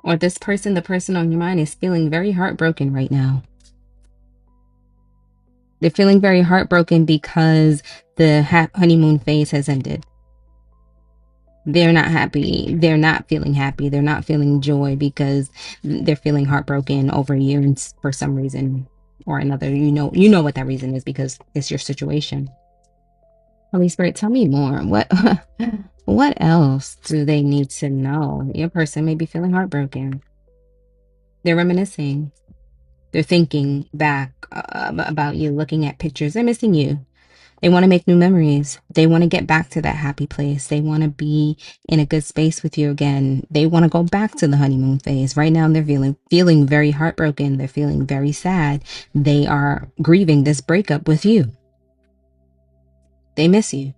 Or this person, the person on your mind, is feeling very heartbroken right now. They're feeling very heartbroken because the honeymoon phase has ended. They're not happy. They're not feeling happy. They're not feeling joy because they're feeling heartbroken over you, and for some reason or another. You know what that reason is because it's your situation. Holy Spirit, tell me more. What else do they need to know? Your person may be feeling heartbroken. They're reminiscing. They're thinking back about you, looking at pictures. They're missing you. They want to make new memories. They want to get back to that happy place. They want to be in a good space with you again. They want to go back to the honeymoon phase. Right now, they're feeling very heartbroken. They're feeling very sad. They are grieving this breakup with you. They miss you.